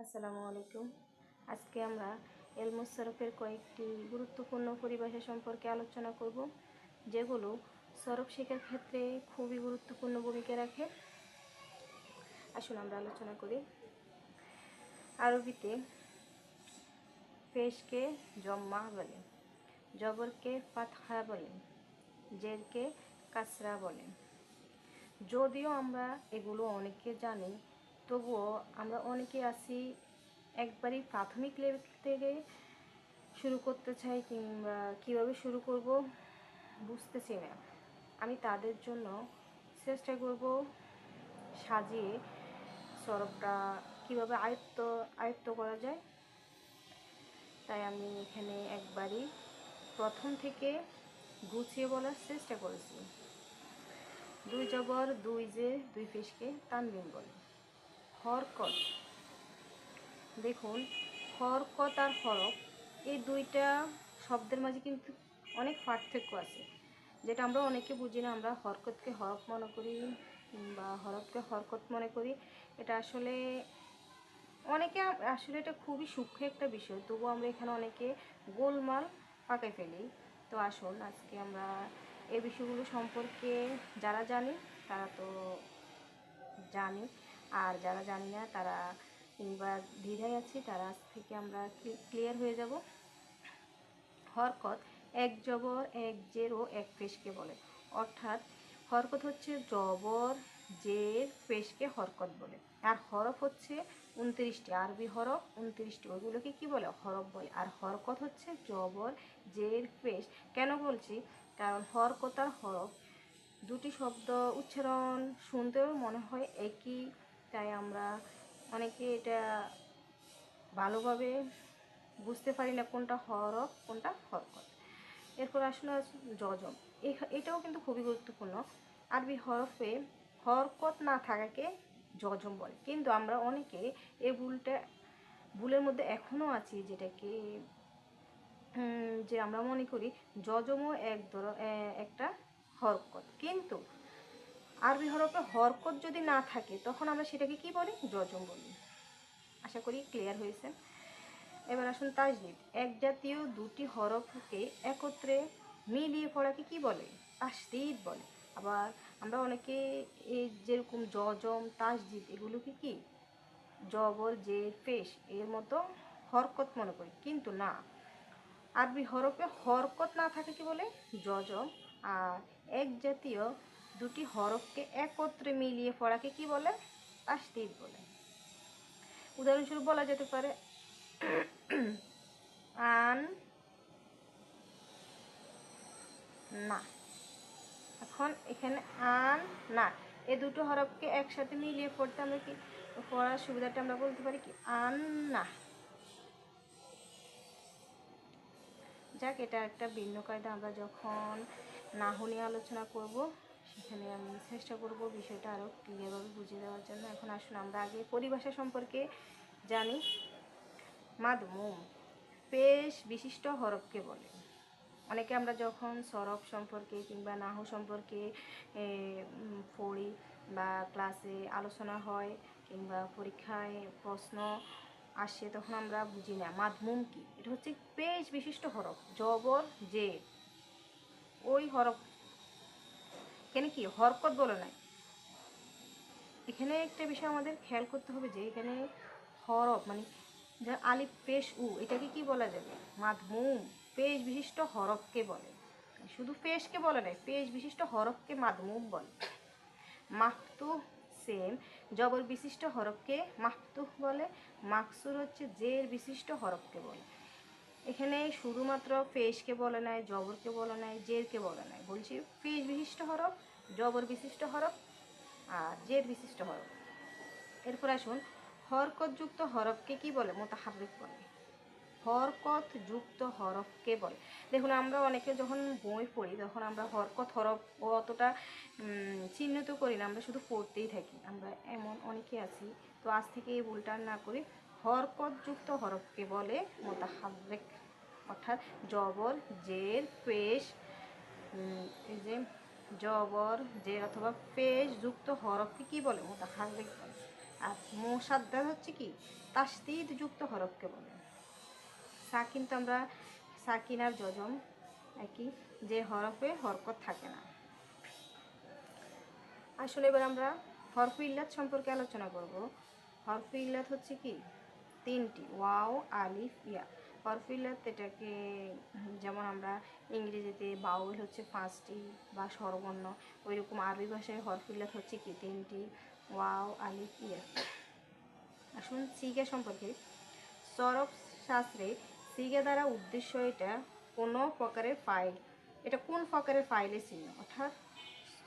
আসসালামু আলাইকুম। আজকে আমরা এল মুশাররফের কয়েকটি গুরুত্বপূর্ণ পরিভাষা সম্পর্কে আলোচনা করব, যেগুলো সরফ শেখার ক্ষেত্রে খুবই গুরুত্বপূর্ণ ভূমিকা রাখে। আসুন আমরা আলোচনা করি। আরবিতে পেশকে জম্মা বলে, জবরকে ফাতহা বলে, জেরকে কাসরা বলে। যদিও আমরা এগুলো অনেকে জানি, তবুও আমরা অনেকে আছি একবারই প্রাথমিক লেভেল থেকে শুরু করতে চাই, কিংবা কীভাবে শুরু করব বুঝতেছি না। আমি তাদের জন্য চেষ্টা করব সাজিয়ে সরবটা কীভাবে আয়ত্ত করা যায়। তাই আমি এখানে একবারই প্রথম থেকে গুছিয়ে বলার চেষ্টা করেছি। দুই জবর, দুই জের, দুই পেশকে তানবিন বলে। হরকত, দেখুন, হরকত আর হরফ এই দুইটা শব্দের মাঝে কিন্তু অনেক পার্থক্য আছে, যেটা আমরা অনেকে বুঝি না। আমরা হরকতকে হরফ মনে করি বা হরফকে হরকত মনে করি। এটা আসলে এটা খুবই সূক্ষ্ম একটা বিষয়, তবুও আমরা এখানে অনেকে গোলমাল পাকাই ফেলি। তো আসুন আজকে আমরা এই বিষয়গুলো সম্পর্কে যারা জানি তারা তো জানি, আর যারা জানি না তারা কিংবা দ্বিধায় আছি তারা আজ থেকে আমরা ক্লিয়ার হয়ে যাব। হরকত এক জবর, এক জের ও এক পেশকে বলে। অর্থাৎ হরকত হচ্ছে জবর, জের, পেশকে হরকত বলে। আর হরফ হচ্ছে 29টি, আরবি হরফ 29টি, ওইগুলোকে কী বলে? হরফ বলে। আর হরকত হচ্ছে জবর, জের, পেশ। কেন বলছি? কারণ হরকত আর হরফ দুটি শব্দ উচ্চারণ শুনতেও মনে হয় একই, তাই আমরা অনেকে এটা ভালোভাবে বুঝতে পারি না কোনটা হরফ কোনটা হরকত। এরপর আসলে জজম, এটাও কিন্তু খুবই গুরুত্বপূর্ণ। আরবি হরফে হরকত না থাকাকে জজম বলে, কিন্তু আমরা অনেকে এই ভুলের মধ্যে এখনও আছি, যেটাকে যে আমরা মনে করি জজমও একটা হরকত, কিন্তু আরবি হরফে হরকত যদি না থাকে তখন আমরা সেটাকে কি বলি? জজম বলি। আশা করি ক্লিয়ার হয়েছে। এবার আসুন তাজদিদ, এক জাতীয় দুটি হরফকে একত্রে মিলিয়ে পড়াকে কি বলে? তাসদিদ বলে। আবার আমরা অনেকে এই যেরকম জজম, তাসদিদ এগুলোকে কি জবর, জের, পেশ এর মতো হরকত মনে করি, কিন্তু না, আরবি হরফে হরকত না থাকে কি বলে? জজম। আর এক জাতীয় দুটি হরফকে একত্রে মিলিয়ে পড়াকে কি বলে? তাসদিদ বলে। উদাহরণস্বরূপ বলা যেতে পারে আন না। এখন এখানে আন না, এই দুটো হরফকে একসাথে মিলিয়ে পড়তে আমরা কি পড়ার সুবিধাটা আমরা বলতে পারি কি? আন না। যাক, এটা একটা ভিন্ন কায়দা। আমরা যখন নাহু নিয়ে আলোচনা করব সেখানে আমি চেষ্টা করব বিষয়টা আরও ক্লিয়ারভাবে বুঝিয়ে দেওয়ার জন্য। এখন আসুন আমরা আগে পরিভাষা সম্পর্কে জানি। মাদমুম পেশ বিশিষ্ট হরফকে বলে। অনেকে আমরা যখন সরফ সম্পর্কে কিংবা নাহু সম্পর্কে পড়ি বা ক্লাসে আলোচনা হয় কিংবা পরীক্ষায় প্রশ্ন আসে, তখন আমরা বুঝি না মাদমুম কি। এটা হচ্ছে পেশ বিশিষ্ট হরফ, জবর, জে, ওই হরফ। এখানে কি হরকত বলে নাই। এখানে একটা বিষয় আমাদের খেয়াল করতে হবে যে এখানে হরফ মানে যা আলিফ পেশ উ, এটাকে কি বলা যাবে? মাদমুম, পেশ বিশিষ্ট হরফকে বলে। শুধু পেশকে বলে নাই, পেশ বিশিষ্ট হরফকে মাদমুম বলে। মাফতুহ সেম, জবর বিশিষ্ট হরফকে মাফতুহ বলে। মাকসুর হচ্ছে জের বিশিষ্ট হরফকে বলে। এখানে শুধুমাত্র পেশকে বলে নাই, জবরকে বলে নাই, জেরকে বলে নাই, বলছি পেশ বিশিষ্ট হরফ, জবর বিশিষ্ট হরফ আর জের বিশিষ্ট হরফ। এরপর আসুন হরকত যুক্ত হরফকে কি বলে? মুতাহাররিক বলে। হরকত যুক্ত হরফকে বলে। দেখুন, আমরা অনেকে যখন বই পড়ি তখন আমরা হরকত হরফ ও অতটা চিহ্নিত করি না, আমরা শুধু পড়তেই থাকি। আমরা এমন অনেকে আছি, তো আজ থেকে এই ভুলটা না করি। হরকত যুক্ত হরফকে বলে মুতাহাররিক, অর্থাৎ জবর, জের, পেশ, এই যে জবর, জের অথবা পেশ যুক্ত হরফকে কি বলে? মুতাহাররিক বলে। আর মোসাদ্দাদ হচ্ছে কি তাসদিদ যুক্ত হরফকে বলে। সাকিন তো আমরা সাকিন আর জজম একই, যে হরফে হরকত থাকে না। আসলে এবার আমরা হরফে ইল্লাত সম্পর্কে আলোচনা করব। হরফে ইল্লাত হচ্ছে কি তিনটি, ওয়াও, আলিফ, ইয়া। হরফে ইল্লাত এটাকে যেমন আমরা ইংরেজিতে বাউল হচ্ছে 5টি বা স্বরবর্ণ, ওইরকম আরবি ভাষায় হরফে ইল্লাত হচ্ছে কি তিনটি, ওয়াও, আলিফ, ইয়া। আসুন সিগা সম্পর্কে। সরফ শাস্ত্রে সিগা দ্বারা উদ্দেশ্য এটা কোনো প্রকারের ফাইল, এটা কোন প্রকারের ফাইলের চিহ্ন, অর্থাৎ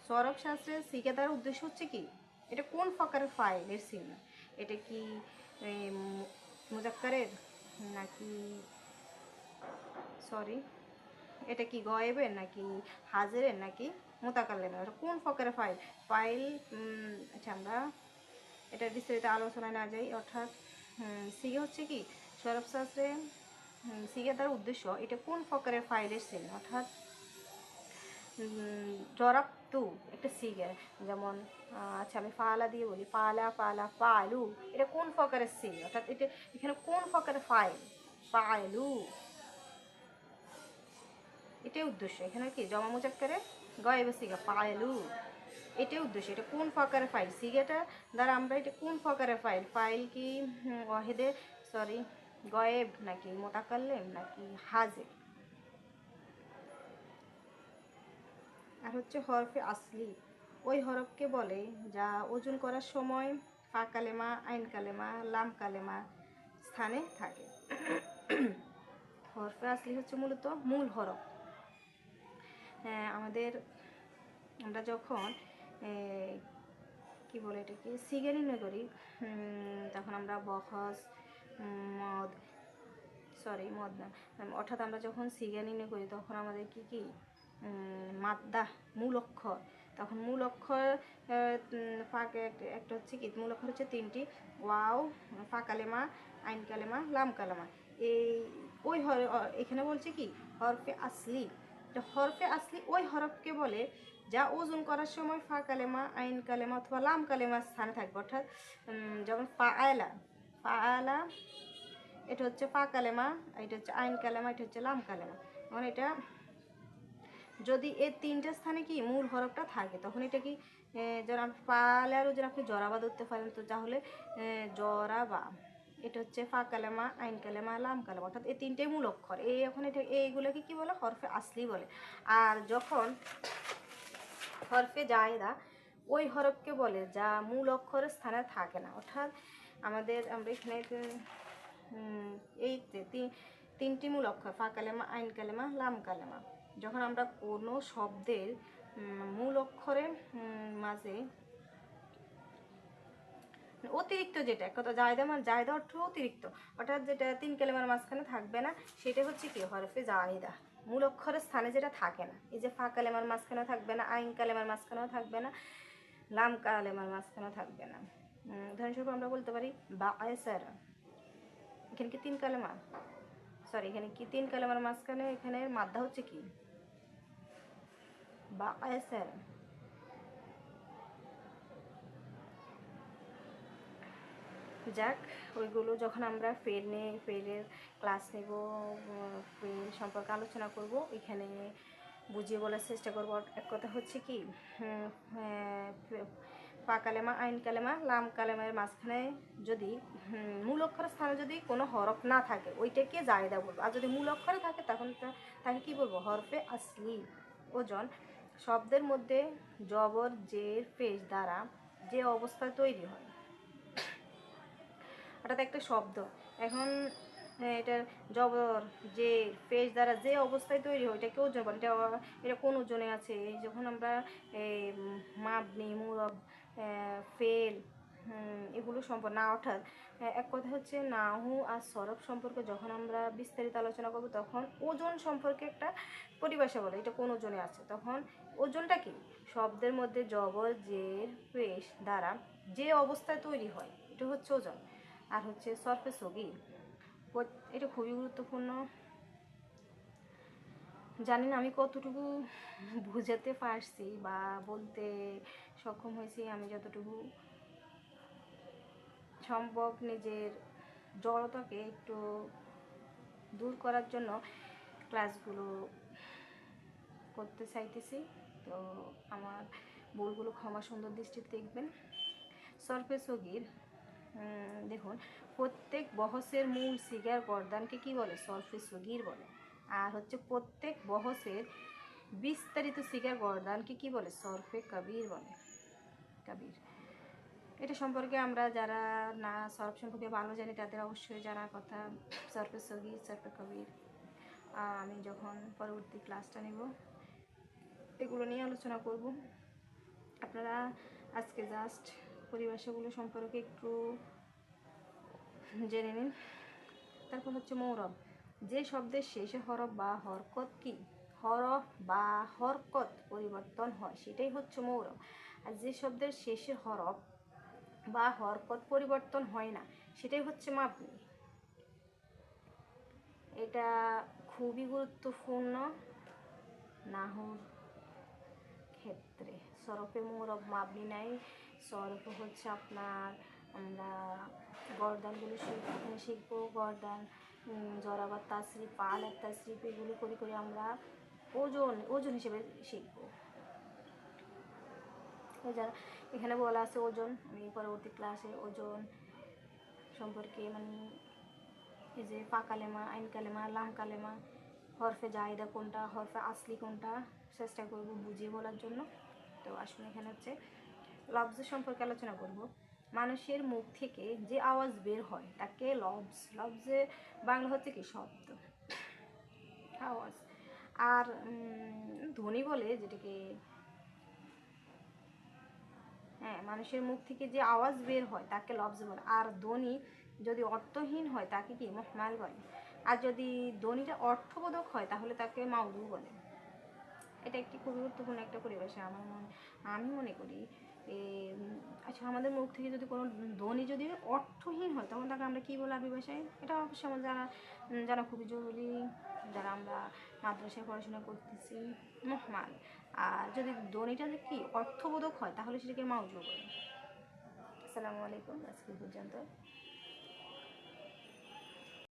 সরফ শাস্ত্রের সিগা দ্বারা উদ্দেশ্য হচ্ছে কি এটা কোন প্রকারের ফাইলের চিহ্ন। এটা কি মুজাক্কারের নাকি সরি এটা কি গয়েবের নাকি হাজিরের নাকি মোতাকাল্লিমের, এটা কোন প্রকারের ফাইল ফাইল আচ্ছা আমরা এটা বিস্তারিত আলোচনায় না যাই। অর্থাৎ সিগে হচ্ছে কি সরফ শাস্ত্রে সিগে দ্বারা উদ্দেশ্য এটা কোন প্রকারের ফাইলের চিহ্ন, অর্থাৎ জরাবতু একটা সিগে, যেমন আচ্ছা আমি ফালা দিয়ে বলি পালা পালা পালু, এটা কোন প্রকারের সিগ, অর্থাৎ এটা এখানে কোন প্রকারের ফাইল পালু, এটাই উদ্দেশ্য। এখানে কি জমা মুজাক্কারে গয়েবে সিগা পালু, এটাই উদ্দেশ্য। এটা কোন প্রকারের ফাইল সিগাটা দ্বারা আমরা এটা কোন প্রকারের ফাইল, ফাইল কি ওয়াহিদে সরি গয়েব নাকি মোতাকাল্লিম নাকি হাজির। আর হচ্ছে হরফে আসলি, ওই হরফকে বলে যা ওজন করার সময় ফা কালেমা, আইন কালেমা, লাম কালেমা স্থানে থাকে। হরফে আসলি হচ্ছে মূলত মূল হরফ। আমাদের আমরা যখন কি বলে এটাকে সিগা নির্ণয় করি, তখন আমরা বখস মদ মদ না, অর্থাৎ আমরা যখন সিগা নির্ণয় করি তখন আমাদের কি কি মাদ্দা মূল অক্ষর, তখন মূল অক্ষর ফাঁকে একটা হচ্ছে কি মূল অক্ষর হচ্ছে তিনটি, ওয়াও, ফা কালেমা, আইন কালেমা, লাম কালেমা। এই ওই এখানে বলছে কি হরফে আসলি, হরফে আসলি ওই হরফকে বলে যা ওজন করার সময় ফা কালেমা, আইন কালেমা অথবা লাম কালেমার স্থানে থাকবে। অর্থাৎ যেমন ফা আয়লা এটা হচ্ছে ফা কালেমা, এটা হচ্ছে আইন কালেমা, এটা হচ্ছে লাম কালেমা। মানে এটা যদি এই তিনটা স্থানে কি মূল হরফটা থাকে তখন এটা কি যেমন পালারও যেন আপনি জরাবা ধরতে পারেন, তো তাহলে জরাবা এটা হচ্ছে ফা কালেমা, আইন কালেমা, লাম কালেমা, অর্থাৎ এই তিনটেই মূল অক্ষর। এখন এটা এইগুলোকে কি বলে হরফে আসলি বলে। আর যখন হরফে জায়েদা ওই হরফকে বলে যা মূল অক্ষরের স্থানে থাকে না, অর্থাৎ আমরা এখানে এই তিনটি মূল অক্ষর ফা কালেমা, আইন কালেমা, লাম কালেমা, যখন আমরা কোনো শব্দের মূল অক্ষরের মাঝে অতিরিক্ত যেটা এক কথা জায়দা অর্থ অতিরিক্ত, অর্থাৎ যেটা তিন কালেমার মাঝখানে থাকবে না সেটা হচ্ছে কি হরফে জায়েদা, মূল অক্ষরের স্থানে যেটা থাকে না। এই যে ফা কালেমার মাঝখানেও থাকবে না, আইন কালেমার মাঝখানেও থাকবে না, লাম কালেমার মাঝখানেও থাকবে না। উদাহরণস্বরূপ আমরা বলতে পারি বা আয়সারা, এখানে কি তিন কালেমা এখানে কি তিন কালেমার মাঝখানে এখানে মাদ্দা হচ্ছে কি বা আয়সারা। যাক ওইগুলো যখন আমরা ফেরের ক্লাস নেব, ফের সম্পর্কে আলোচনা করব, এখানে বুঝিয়ে বলার চেষ্টা করব। এক কথা হচ্ছে কি ফা কালেমা, আইন কালেমা, লাম কালেমার মাঝখানে যদি মূল অক্ষরের স্থানে যদি কোনো হরফ না থাকে ওইটাকে জায়েদা বলবো, আর যদি মূল অক্ষরে থাকে তখন তাকে কি বলবো হরফে আসলি। ওজন শব্দের মধ্যে জবর, জের, পেশ দ্বারা যে অবস্থায় তৈরি হয়, অর্থাৎ একটা শব্দ এখন এটার জবর যে পেশ দ্বারা যে অবস্থায় তৈরি হয় এটাকে ওজন বলে। এটা কোন ওজনে আছে, যখন আমরা মাবনি, মুরব, ফেল এগুলো সম্পর্ক না, অর্থাৎ এক কথা হচ্ছে নাহু আর সরফ সম্পর্কে যখন আমরা বিস্তারিত আলোচনা করব তখন ওজন সম্পর্কে একটা পরিভাষা বলে এটা কোন ওজনে আছে। তখন ওজনটা কি শব্দের মধ্যে জবর, জের, পেশ দ্বারা যে অবস্থায় তৈরি হয় এটা হচ্ছে ওজন। আর হচ্ছে সরফে সগীর, এটা খুবই গুরুত্বপূর্ণ। জানি না আমি কতটুকু বুঝাতে পারছি বা বলতে সক্ষম হয়েছি, আমি যতটুকু সম্ভব নিজের জড়তাকে একটু দূর করার জন্য ক্লাসগুলো করতে চাইতেছি। তো আমার ভুলগুলো ক্ষমা সুন্দর দৃষ্টিতে দেখবেন। সরফে সগীর দেখুন, প্রত্যেক বহসের মূল সিগার গর্দানকে কি বলে? সরফে সগীর বলে। আর হচ্ছে প্রত্যেক বহসের বিস্তারিত সিগার গর্দানকে কি বলে? সরফে কবির বলে। কবির, এটা সম্পর্কে আমরা যারা না সরফ সম্পর্কে ভালো জানি তাদের অবশ্যই জানার কথা। সরফে সগীর, সরফে কবির, আমি যখন পরবর্তী ক্লাসটা নেব এগুলো নিয়ে আলোচনা করব। আপনারা আজকে জাস্ট পরিভাষাগুলো সম্পর্কে একটু জেনে নিন। তারপর হচ্ছে মৌরব। যে শব্দের শেষে হরফ বা হরকত কি হরফ বা হরকত পরিবর্তন হয় সেটাই হচ্ছে মৌরব। আর যে শব্দের শেষে হরফ বা হরকত পরিবর্তন হয় না সেটাই হচ্ছে মাবনি। এটা খুবই গুরুত্বপূর্ণ নাহুর ক্ষেত্রে। সরফে মৌরব মাবনি নাই। সরফে হচ্ছে আপনার আমরা গর্দানগুলো শিখবো। গর্দান, জরাবার তাসরিফ, পাল আর তাসরিফ এগুলো করে আমরা ওজন হিসেবে শিখবো। এখানে বলা আছে ওজন। আমি পরবর্তী ক্লাসে ওজন সম্পর্কে মানে এই যে পা কালেমা, আইন কালেমা, লাম কালেমা, হরফে জাহিদা কোনটা, হরফে আসলি কোনটা চেষ্টা করব বুঝিয়ে বলার জন্য। তো আসলে এখানে হচ্ছে লফজ সম্পর্কে আলোচনা করব। মানুষের মুখ থেকে যে আওয়াজ বের হয় তাকে লফজ। লফজে বাংলা হচ্ছে কি? শব্দ, আওয়াজ। আর ধ্বনি বলে যেটাকে, হ্যাঁ, মানুষের মুখ থেকে যে আওয়াজ বের হয় তাকে লফজ বলে। আর ধ্বনি যদি অর্থহীন হয় তাকে কি? মুহমাল বলে। আর যদি ধ্বনিটা অর্থবোধক হয় তাহলে তাকে মাউদু বলে। এটা একটি খুবই গুরুত্বপূর্ণ একটা পরিভাষা আমি মনে করি। আচ্ছা, আমাদের মুখ থেকে যদি কোনো ধ্বনি যদি অর্থহীন হয় তখন তাকে আমরা কী বলে আরবি ভাষায়? এটা অবশ্যই আমার জানা খুবই জরুরি, যারা আমরা মাদ্রাসায় পড়াশোনা করতেছি। মুহমাল। আর যদি ধ্বনিটা কি অর্থবোধক হয় তাহলে সেটাকে মাউজু বলে। আসসালামু আলাইকুম, আজকে পর্যন্ত।